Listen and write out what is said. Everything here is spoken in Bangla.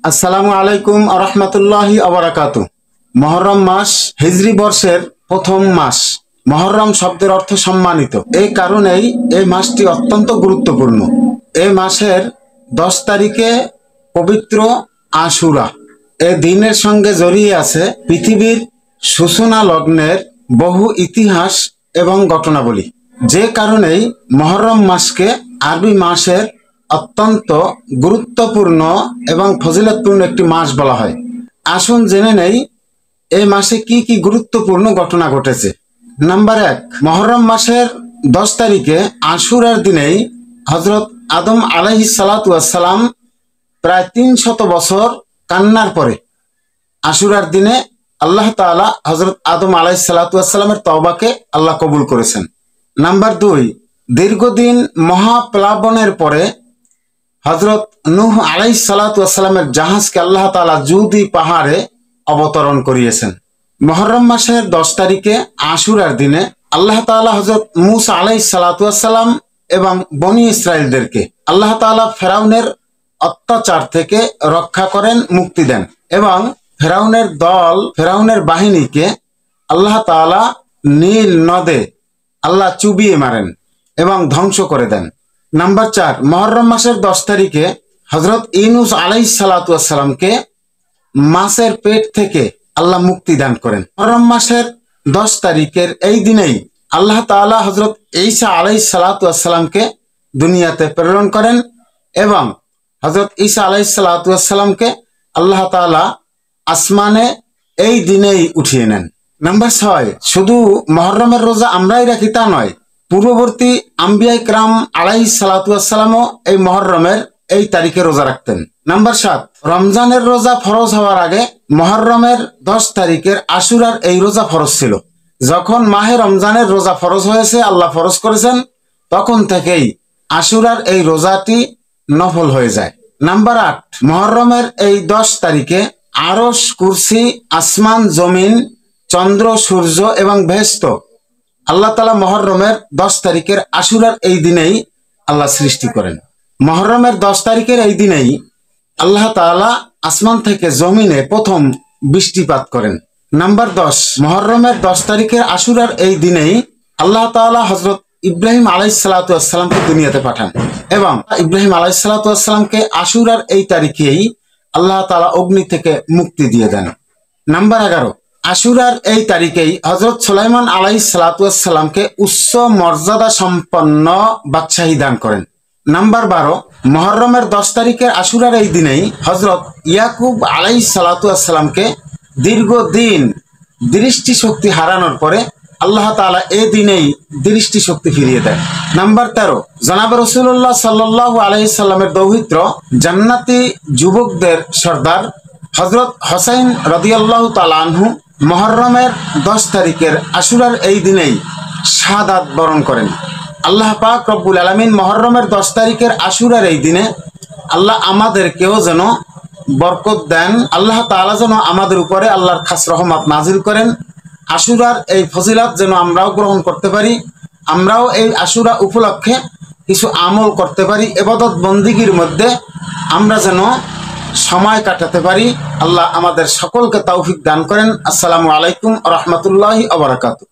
আসসালামু আলাইকুম আরহামতুল্লাহি আবরাকাতু। মহরম মাস হিজরি বর্ষের প্রথম মাস। মহরম শব্দের অর্থ সম্মানিত। এই কারণেই এই মাসটি অত্যন্ত গুরুত্বপূর্ণ। এই মাসের 10 তারিখে পবিত্র আশুরা। এই দিনের সঙ্গে জড়িয়ে আছে পৃথিবীর সূচনা লগ্নের বহু ইতিহাস এবং ঘটনাবলী। যে কারণেই মহরম মাসকে আরবি মাসের অত্যন্ত গুরুত্বপূর্ণ এবং ফজিলতপূর্ণ একটি মাস বলা হয়। আসুন জেনে নেই এই মাসে কি কি গুরুত্বপূর্ণ ঘটনা ঘটেছে। নাম্বার 1, মহরম মাসের 10 তারিখে আশুরার দিনেই হজরত আদম আলাইহিস সালাতু ওয়াস সালাম প্রায় 300 বছর কান্নার পরে আশুরার দিনে আল্লাহ তাআলা হজরত আদম আলাইহিস সালাতু ওয়াস সালামের তওবাকে আল্লাহ কবুল করেছেন। নাম্বার 2, দীর্ঘদিন মহাপ্লাবনের পরে হজরত নূহ আলাইহিস সালাতু ওয়াস সালামের জাহাজকে আল্লাহ তাআলা জুদি পাহাড়ে অবতরণ করিয়েছেন। মহরম মাসের 10 তারিখে আশুরার দিনে আল্লাহ তাআলা হজরত মূসা আলাইহিস সালাতু ওয়াস সালাম এবং বনি ইসরাইলদেরকে আল্লাহ তাআলা ফেরাউনের অত্যাচার থেকে রক্ষা করেন, মুক্তি দেন এবং ফেরাউনের বাহিনীকে আল্লাহ তাআলা নীল নদে আল্লাহ চুবিয়ে মারেন এবং ধ্বংস করে দেন। নাম্বার 4, মহরম মাসের 10 তারিখে হজরত ইউনূস আলাইহিস সালাতু ওয়াস সালামকে মাছের পেট থেকে আল্লাহ মুক্তি দান করেন। মহরম মাসের 10 তারিখের এই দিনেই আল্লাহ তাআলা হজরত ঈসা আলাইহিস সালাতু ওয়াস সালামকে দুনিয়াতে প্রেরণ করেন এবং হজরত ঈসা আলাইহিস সালাতু ওয়াস সালামকে আল্লাহ তাআলা আসমানে এই দিনেই উঠিয়ে নেন। নাম্বার 6, শুধু মহরমের রোজা আমরাই রাখি তা নয়, পূর্ববর্তী আম্বিয়া ইকরাম আলাইহিস সালাতু ওয়াস সালামও এই মহরমের এই তারিখে রোজা রাখতেন। নাম্বার 7, রমজানের রোজা ফরজ হওয়ার আগে মহরমের 10 তারিখের আশুরার এই রোজা ফরজ ছিল। যখন মাহে রমজানের রোজা ফরজ হয়েছে, আল্লাহ ফরজ করেছেন, তখন থেকেই আশুরার এই রোজাটি নফল হয়ে যায়। নাম্বার 8, মহরমের এই 10 তারিখে আরশ, কুরসি, আসমান, জমিন, চন্দ্র, সূর্য এবং বেহেশত আল্লাহ তাআলা মহরমের 10 তারিখের আশুরার এই দিনেই আল্লাহ সৃষ্টি করেন। মহরমের 10 তারিখের এই দিনেই আল্লাহ তাআলা আসমান থেকে জমিনে প্রথম বৃষ্টিপাত করেন। নাম্বার 10, মহরমের 10 তারিখের আশুরার এই দিনেই আল্লাহ তাআলা হযরত ইব্রাহিম আলাইহিস সালাতু ওয়াস সালামকে দুনিয়াতে পাঠান এবং ইব্রাহিম আলাইহিস সালাতু ওয়াস সালামকে আশুরার এই তারিখেই আল্লাহ তাআলা অগ্নি থেকে মুক্তি দিয়ে দেন। নাম্বার 11, আশুরার এই তারিখেই হযরত সুলাইমান আলাইহিস সালাতু ওয়াস সালামকে উচ্চ মর্যাদা সম্পন্ন বাদশাহী দান করেন। নাম্বার 12, মহরমের 10 তারিখের আশুরার এই দিনেই হযরত ইয়াকুব আলাইহিস সালাতু ওয়াস সালামকে দীর্ঘদিন দৃষ্টিশক্তি হারানোর পরে আল্লাহ তাআলা এই দিনেই দৃষ্টিশক্তি ফিরিয়ে দেন। নাম্বার 13, জনাবে রাসূলুল্লাহ সাল্লাল্লাহু আলাইহি সাল্লামের দৌহিত্র জান্নাতি যুবকদের সর্দার হযরত হোসেন রাদিয়াল্লাহু তাআলা আনহু মহরমের 10 তারিখের আশুরার এই দিনেই শাহাদাত বরণ করেন। আল্লাহ পাক রব্বুল আলামিন মহরমের 10 তারিখের আশুরার এই দিনে আল্লাহ আমাদেরকেও যেন বরকত দেন, আল্লাহ তাআলা যেন আমাদের উপরে আল্লাহর খাস রহমত নাজিল করেন। আশুরার এই ফজিলত যেন আমরাও গ্রহণ করতে পারি, আমরাও এই আশুরা উপলক্ষে কিছু আমল করতে পারি, ইবাদত বন্দিগির মধ্যে আমরা যেন সময় কাটাতে পারি। আল্লাহ আমাদের সকলকে তৌফিক দান করেন। আসসালামু আলাইকুম ওয়া রাহমাতুল্লাহি ওয়া বারাকাতুহু।